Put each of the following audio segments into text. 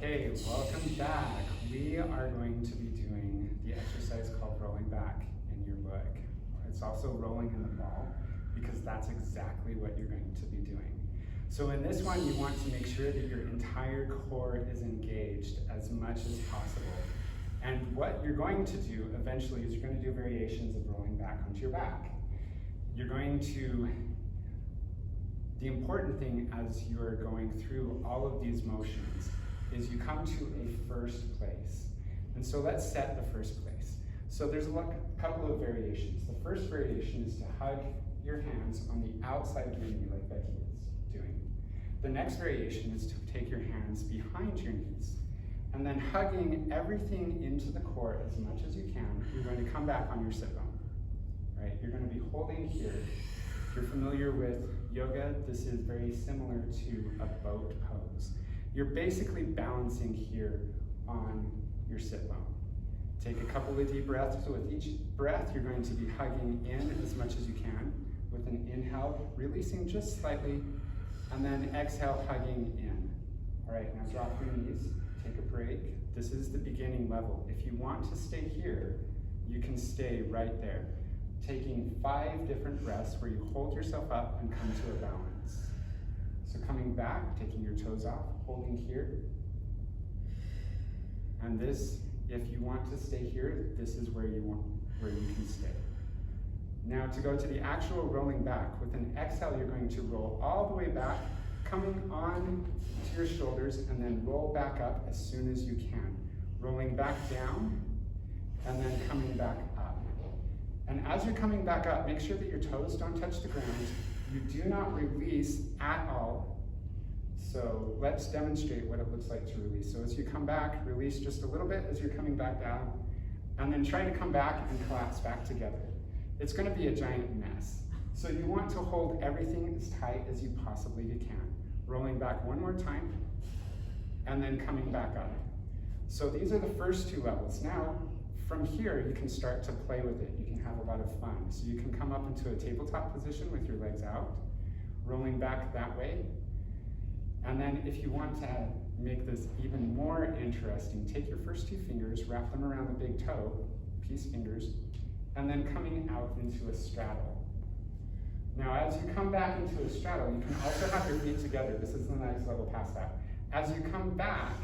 Okay, welcome back. We are going to be doing the exercise called rolling back in your book. It's also rolling in the ball because that's exactly what you're going to be doing. So in this one, you want to make sure that your entire core is engaged as much as possible. And what you're going to do eventually is you're going to do variations of rolling back onto your back. You're going to, the important thing as you're going through all of these motions is you come to a first place. And so let's set the first place. So there's a couple of variations. The first variation is to hug your hands on the outside of your knee like Becky is doing. The next variation is to take your hands behind your knees and then hugging everything into the core as much as you can. You're going to come back on your sit bone, right? You're going to be holding here. If you're familiar with yoga, this is very similar to a boat pose. You're basically balancing here on your sit bone. Take a couple of deep breaths. So with each breath, you're going to be hugging in as much as you can. With an inhale, releasing just slightly, and then exhale, hugging in. All right, now drop your knees, take a break. This is the beginning level. If you want to stay here, you can stay right there. Taking 5 different breaths where you hold yourself up and come to a balance. So coming back, taking your toes off, holding here. And this, if you want to stay here, this is where you can stay. Now to go to the actual rolling back, with an exhale, you're going to roll all the way back, coming on to your shoulders, and then roll back up as soon as you can. Rolling back down, and then coming back up. And as you're coming back up, make sure that your toes don't touch the ground. You do not release at all. So let's demonstrate what it looks like to release. So as you come back, release just a little bit as you're coming back down, and then try to come back and collapse back together. It's going to be a giant mess. So you want to hold everything as tight as you possibly can. Rolling back one more time, and then coming back up. So these are the first 2 levels. Now, from here, you can start to play with it. You can have a lot of fun. So you can come up into a tabletop position with your legs out, rolling back that way. And then if you want to make this even more interesting, take your first 2 fingers, wrap them around the big toe, peace fingers, and then coming out into a straddle. Now, as you come back into a straddle, you can also have your feet together. This is the next level past that. As you come back,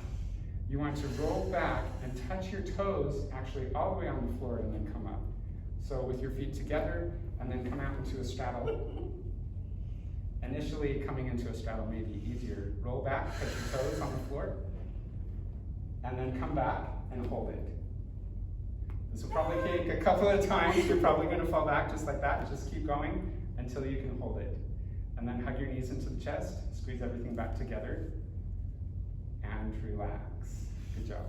you want to roll back and touch your toes actually all the way on the floor and then come up. So with your feet together and then come out into a straddle. Initially, coming into a straddle may be easier. Roll back, touch your toes on the floor, and then come back and hold it. This will probably take a couple of times. You're probably going to fall back just like that. Just keep going until you can hold it. And then hug your knees into the chest, squeeze everything back together, and relax. Good job.